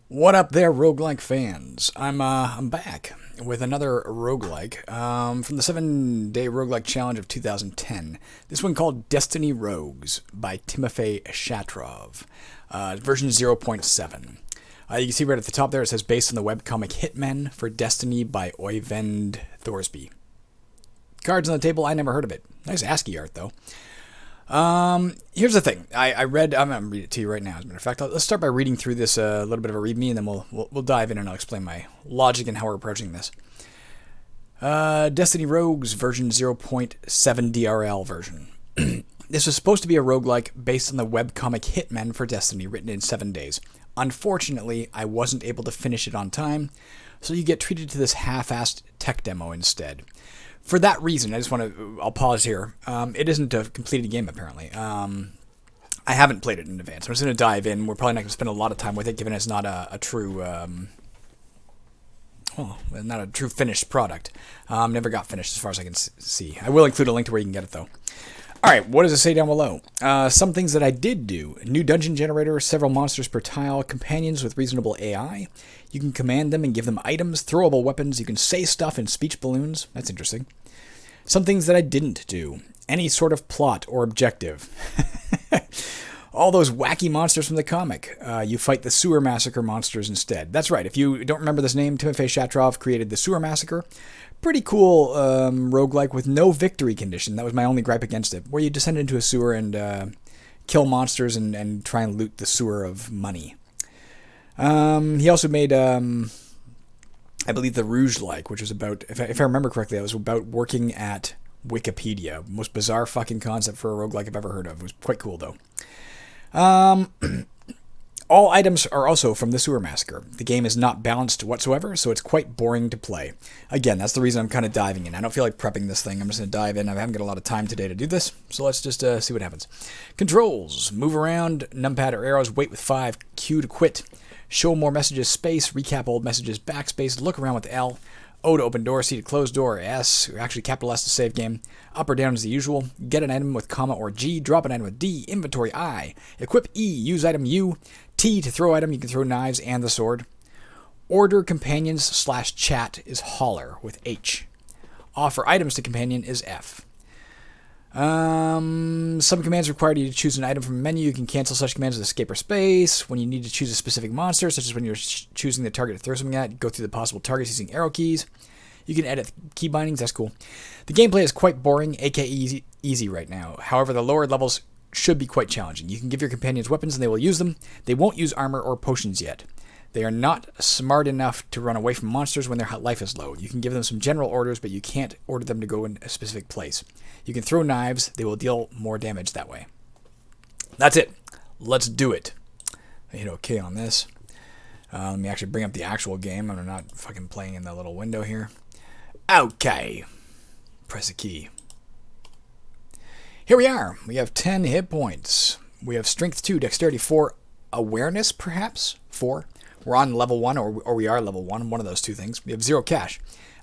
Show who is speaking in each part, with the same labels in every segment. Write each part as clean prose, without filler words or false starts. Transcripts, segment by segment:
Speaker 1: What up there, roguelike fans? I'm back with another roguelike from the 7-day roguelike challenge of 2010. This one called Destiny Rogues by Timofei Shatrov, version 0.7. You can see right at the top there it says based on the webcomic Hitmen for Destiny by Oyvind Thorsby. Cards on the table, I never heard of it. Nice ASCII art though. Here's the thing. I read. I'm gonna read it to you right now. As a matter of fact, let's start by reading through this a little bit of a readme, and then we'll dive in and I'll explain my logic and how we're approaching this. Destiny Rogues version 0.7 DRL version. This was supposed to be a roguelike based on the webcomic Hitmen for Destiny, written in 7 days. Unfortunately, I wasn't able to finish it on time, so you get treated to this half-assed tech demo instead. For that reason, I'll pause here. It isn't a completed game, apparently. I haven't played it in advance. I'm just going to dive in. We're probably not going to spend a lot of time with it, given it's not a true, not a true finished product. Never got finished as far as I can see. I will include a link to where you can get it, though. All right, what does it say down below? Some things that I did do. New dungeon generator, several monsters per tile, companions with reasonable AI. You can command them and give them items, throwable weapons. You can say stuff in speech balloons. That's interesting. Some things that I didn't do. Any sort of plot or objective. All those wacky monsters from the comic. You fight the Sewer Massacre monsters instead. That's right. If you don't remember this name, Timofei Shatrov created the Sewer Massacre. Pretty cool roguelike with no victory condition. That was my only gripe against it. Where you descend into a sewer and kill monsters and try and loot the sewer of money. He also made, I believe, the Rouge-like, which was about, if I remember correctly, it was about working at Wikipedia. Most bizarre fucking concept for a roguelike I've ever heard of. It was quite cool, though. All items are also from the Sewer Massacre. The game is not balanced whatsoever, so it's quite boring to play. Again, that's the reason I'm kind of diving in. I don't feel like prepping this thing. I'm just going to dive in. I haven't got a lot of time today to do this, so let's just see what happens. Controls. Move around, numpad or arrows, wait with 5, Q to quit. Show more messages, space, recap old messages, backspace, look around with L. O to open door, C to close door, S, or actually capital S to save game. Up or down is the usual. Get an item with comma or G, drop an item with D, inventory I. Equip E, use item U. T to throw item, you can throw knives and the sword. Order companions / chat is holler with H. Offer items to companion is F. Some commands require you to choose an item from a menu. You can cancel such commands with escape or space. When you need to choose a specific monster, such as when you're choosing the target to throw something at, go through the possible targets using arrow keys. You can edit key bindings, that's cool. The gameplay is quite boring, aka easy right now. However, the lower levels should be quite challenging. You can give your companions weapons and they will use them. They won't use armor or potions yet. They are not smart enough to run away from monsters when their life is low. You can give them some general orders, but you can't order them to go in a specific place. You can throw knives. They will deal more damage that way. That's it. Let's do it. I hit OK on this. Let me actually bring up the actual game. I'm not fucking playing in the little window here. OK. Press a key. Here we are. We have 10 hit points. We have strength 2, dexterity 4, awareness perhaps 4. We're on level 1, or we are level 1, one of those two things. We have 0 cash.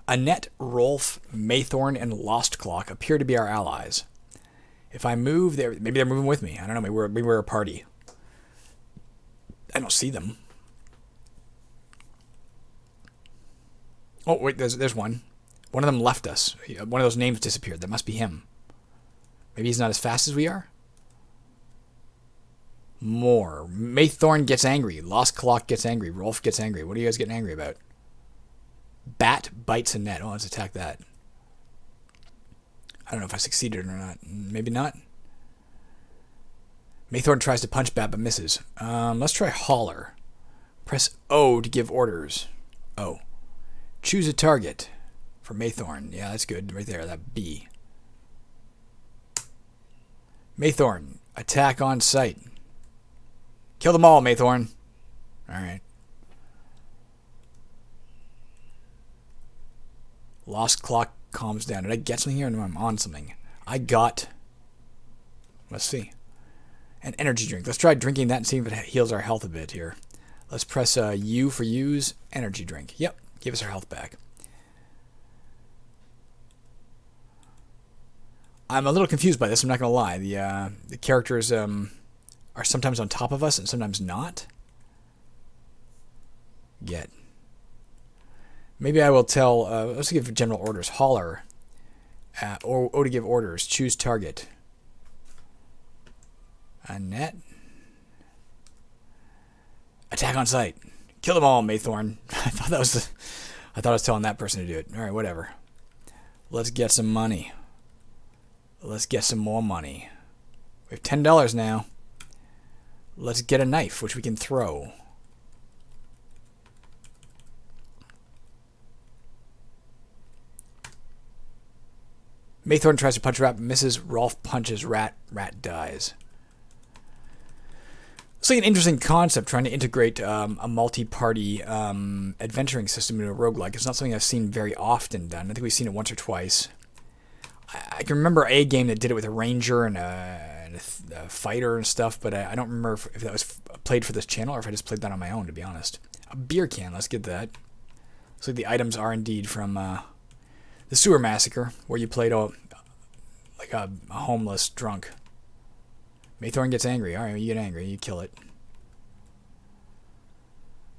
Speaker 1: Annette, Rolf, Maythorn, and Lost Clock appear to be our allies. If I move, maybe they're moving with me. I don't know, maybe we're a party. I don't see them. Oh, wait, there's one. One of them left us. One of those names disappeared. That must be him. Maybe he's not as fast as we are? More. Maythorn gets angry. Lost Clock gets angry. Rolf gets angry. What are you guys getting angry about? Bat bites Annette. Oh, let's attack that. I don't know if I succeeded or not. Maybe not. Maythorn tries to punch Bat but misses. Let's try Holler. Press O to give orders. O. Choose a target for Maythorn. Yeah, that's good. Right there. That B. Maythorn. Attack on sight. Kill them all, Maythorn. Alright. Lost Clock calms down. Did I get something here? No, I'm on something. I got... Let's see. An energy drink. Let's try drinking that and see if it heals our health a bit here. Let's press U for use. Energy drink. Yep. Give us our health back. I'm a little confused by this. I'm not going to lie. The characters... are sometimes on top of us and sometimes not. get. Maybe I will tell, let's give general orders. Hauler. Or to give orders. Choose target. Annette. Attack on sight. Kill them all, Maythorn. I thought I was telling that person to do it. Alright, whatever. Let's get some money. Let's get some more money. We have $10 now. Let's get a knife, which we can throw. Maythorn tries to punch Rat, misses. Rolf punches Rat. Rat dies. It's like an interesting concept, trying to integrate a multi-party adventuring system into a roguelike. It's not something I've seen very often done. I think we've seen it once or twice. I can remember a game that did it with a ranger and a fighter and stuff, but I don't remember if that was played for this channel or if I just played that on my own, to be honest. A beer can, let's get that. Looks like the items are indeed from the Sewer Massacre, where you played like a homeless drunk. Maythorn gets angry. Alright, you get angry, you kill it.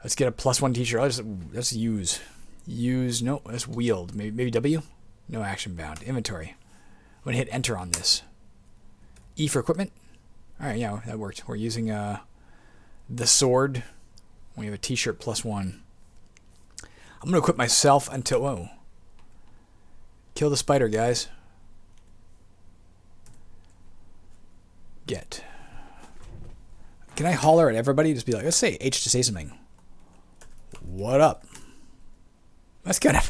Speaker 1: Let's get a +1 t-shirt. Let's use. Use, no, let's wield. Maybe W? No action bound. Inventory. I'm going to hit enter on this. E for equipment. Alright, yeah, that worked. We're using the sword. We have a t-shirt +1. I'm going to equip myself until... Whoa. Kill the spider, guys. Get. Can I holler at everybody? Just be like, let's say H to say something. What up? That's kind of...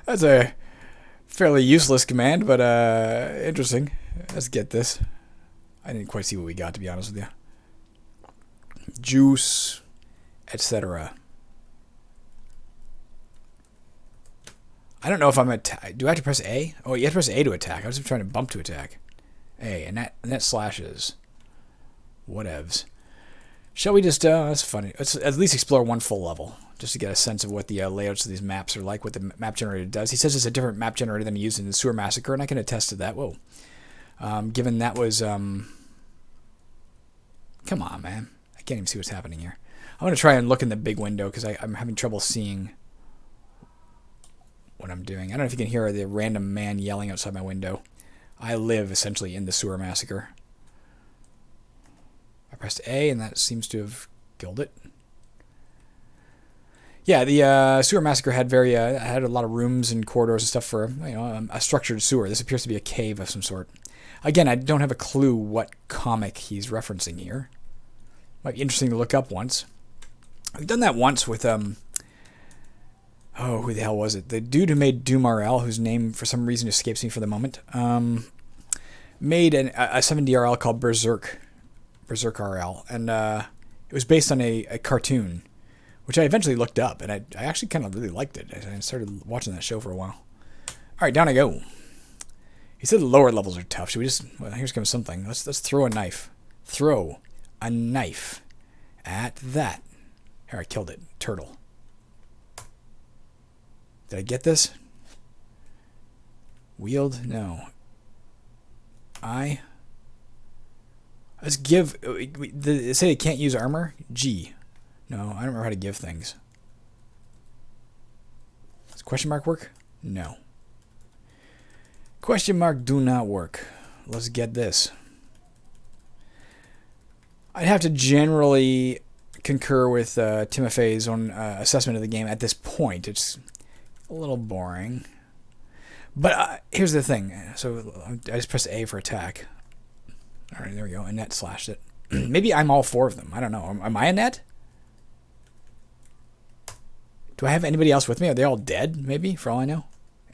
Speaker 1: That's a fairly useless command, but interesting. Let's get this. I didn't quite see what we got, to be honest with you. Juice, etc. I don't know if I'm do I have to press A? Oh, you have to press A to attack. I was just trying to bump to attack. A, and that slashes. Whatevs. Shall we just, that's funny. Let's at least explore one full level, just to get a sense of what the layouts of these maps are like, what the map generator does. He says it's a different map generator than he used in the Sewer Massacre, and I can attest to that. Whoa. Given that was, come on, man. I can't even see what's happening here. I'm going to try and look in the big window, because I'm having trouble seeing what I'm doing. I don't know if you can hear the random man yelling outside my window. I live, essentially, in the Sewer Massacre. I pressed A, and that seems to have killed it. Yeah, the Sewer Massacre had had a lot of rooms and corridors and stuff for a structured sewer. This appears to be a cave of some sort. Again, I don't have a clue what comic he's referencing here. Might be interesting to look up once. I've done that once with oh, who the hell was it? The dude who made Doom RL, whose name for some reason escapes me for the moment, made a 7D RL called Berserk RL, and it was based on a cartoon, which I eventually looked up, and I actually kind of really liked it. I started watching that show for a while. All right, down I go. He said the lower levels are tough. Should we just... Well, here's comes something. Let's throw a knife. Throw a knife at that. Here, I killed it. Turtle. Did I get this? Wield? No. Let's give... They say it can't use armor? G. No, I don't remember how to give things. Does question mark work? No. Question mark do not work. Let's get this. I'd have to generally concur with Timofei's own assessment of the game at this point. It's a little boring. But here's the thing. So I just pressed A for attack. All right, there we go. Annette slashed it. Maybe I'm all four of them. I don't know. Am I Annette? Do I have anybody else with me? Are they all dead, maybe, for all I know?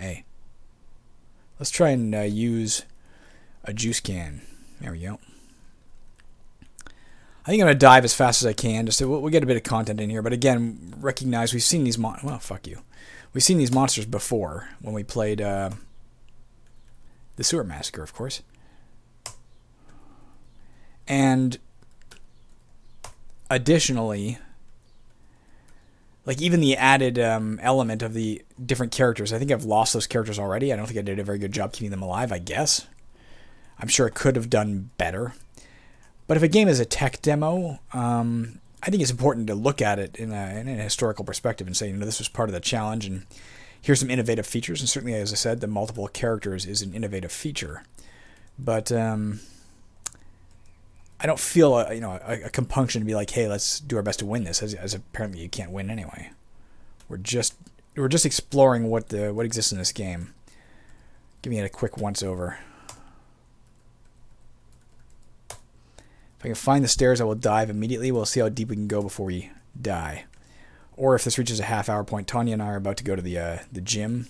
Speaker 1: A. Let's try and use a juice can. There we go. I think I'm going to dive as fast as I can, just so we'll get a bit of content in here. But again, recognize we've seen these well, fuck you. We've seen these monsters before when we played the Sewer Massacre, of course. And additionally, like even the added element of the different characters, I think I've lost those characters already. I don't think I did a very good job keeping them alive, I guess. I'm sure I could have done better. But if a game is a tech demo, I I think it's important to look at it in a historical perspective and say, this was part of the challenge, and here's some innovative features. And certainly, as I said, the multiple characters is an innovative feature. But I don't feel a compunction to be like, hey, let's do our best to win this, as apparently you can't win anyway. We're just exploring what exists in this game. Giving it a quick once over. If I can find the stairs, I will dive immediately. We'll see how deep we can go before we die. Or if this reaches a half-hour point, Tanya and I are about to go to the gym.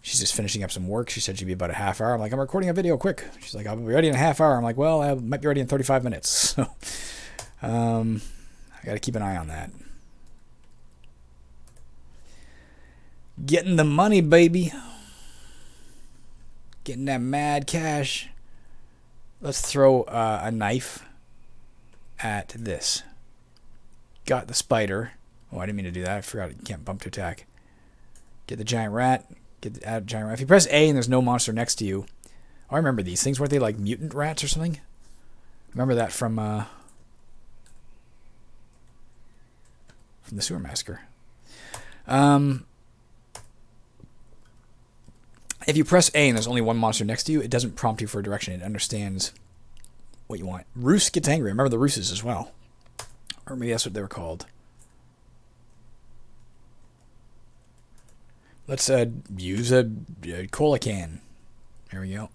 Speaker 1: She's just finishing up some work. She said she'd be about a half hour. I'm like, I'm recording a video, quick. She's like, I'll be ready in a half hour. I'm like, well, I might be ready in 35 minutes. So I got to keep an eye on that. Getting the money, baby. Getting that mad cash. Let's throw a knife at this. Got the spider. Oh, I didn't mean to do that. I forgot you can't bump to attack. Get the giant rat. Add giant rat. If you press A and there's no monster next to you. Oh, I remember these things. Weren't they like mutant rats or something? Remember that from the Sewer Massacre. If you press A and there's only one monster next to you, it doesn't prompt you for a direction. It understands what you want. Roos gets angry. I remember the Rooses as well. Or maybe that's what they were called. Let's use a cola can. There we go.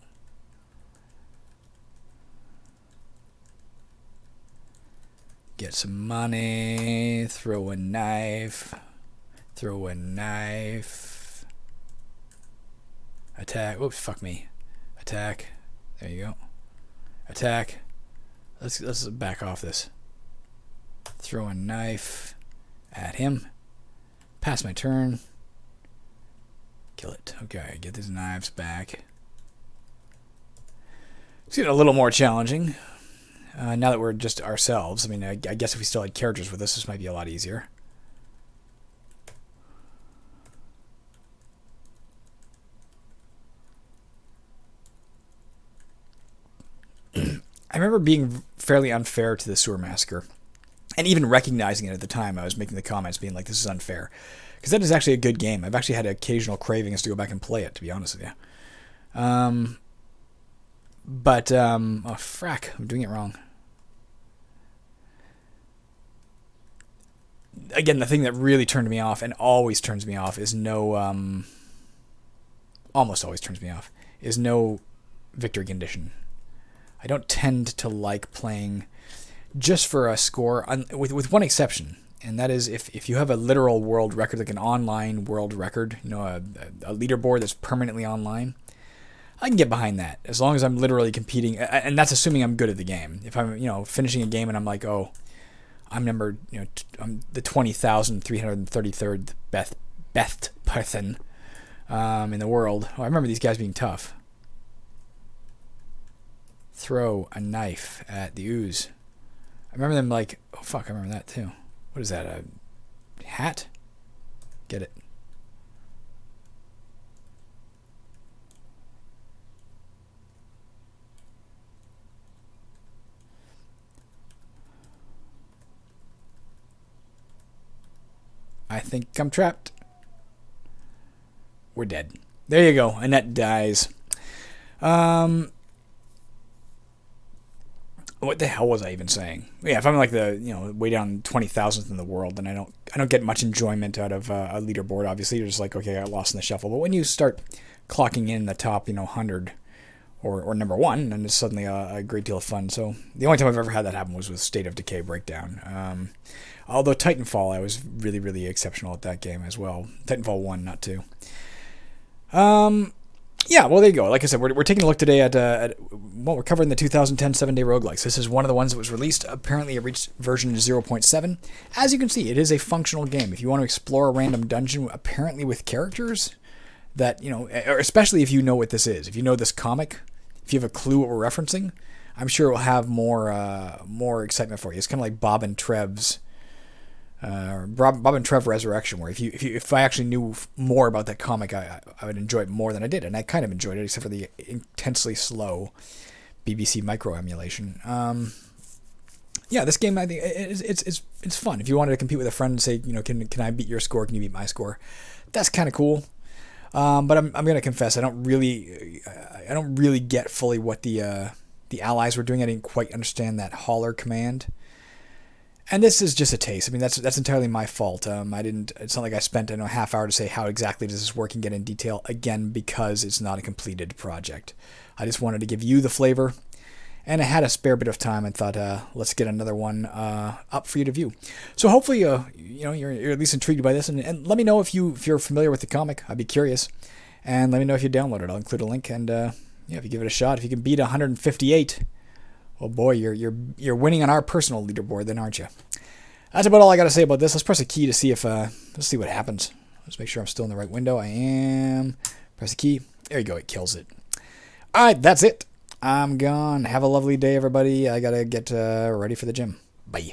Speaker 1: Get some money. Throw a knife. Throw a knife. Attack. Oops, fuck me. Attack. There you go. Attack. Let's back off this. Throw a knife at him. Pass my turn. Kill it. Okay, get these knives back. It's getting a little more challenging. Now that we're just ourselves. I mean, I guess if we still had characters with us, this might be a lot easier. I remember being fairly unfair to the Sewer Massacre. And even recognizing it at the time, I was making the comments being like, this is unfair. Because that is actually a good game. I've actually had occasional cravings to go back and play it, to be honest with you. Oh, frack. I'm doing it wrong. Again, the thing that really turned me off, and always turns me off, is almost always turns me off, is no victory condition. I don't tend to like playing just for a score, with one exception. And that is if you have a literal world record, like an online world record, a leaderboard that's permanently online, I can get behind that as long as I'm literally competing. And that's assuming I'm good at the game. If I'm, finishing a game and I'm like, oh, I'm number, I'm the 20,333rd best person in the world. Oh, I remember these guys being tough. Throw a knife at the ooze. I remember them like, oh fuck, I remember that too. What is that, a hat? Get it. I think I'm trapped. We're dead. There you go. Annette dies. What the hell was I even saying? Yeah, if I'm like the way down 20,000th in the world, then I don't get much enjoyment out of a leaderboard. Obviously, you're just like, okay, I got lost in the shuffle. But when you start clocking in the top, 100 or number one, then it's suddenly a great deal of fun. So the only time I've ever had that happen was with State of Decay Breakdown. Although Titanfall, I was really, really exceptional at that game as well. Titanfall 1, not 2. Yeah, well, there you go. Like I said, we're taking a look today at we're covering the 2010 7-Day Roguelikes. This is one of the ones that was released. Apparently, it reached version 0.7. As you can see, it is a functional game. If you want to explore a random dungeon, apparently with characters that, or especially if you know what this is. If you know this comic, if you have a clue what we're referencing, I'm sure it will have more excitement for you. It's kind of like Bob and Trev Resurrection, where if I actually knew more about that comic, I would enjoy it more than I did, and I kind of enjoyed it, except for the intensely slow BBC Micro emulation. yeah, this game, I think it's fun. If you wanted to compete with a friend and say, can I beat your score? Can you beat my score? That's kind of cool. But I'm gonna confess, I don't really get fully what the allies were doing. I didn't quite understand that hauler command. And this is just a taste. I mean, that's entirely my fault. It's not like I spent a half hour to say how exactly does this work and get in detail again, because it's not a completed project. I just wanted to give you the flavor, and I had a spare bit of time and thought, let's get another one up for you to view. So hopefully, you're at least intrigued by this, and let me know if you're familiar with the comic. I'd be curious, and let me know if you download it. I'll include a link, and if you give it a shot, if you can beat 158. Oh boy, you're winning on our personal leaderboard, then, aren't you? That's about all I got to say about this. Let's press a key to see if let's see what happens. Let's make sure I'm still in the right window. I am. Press a key. There you go. It kills it. All right, that's it. I'm gone. Have a lovely day, everybody. I gotta get ready for the gym. Bye.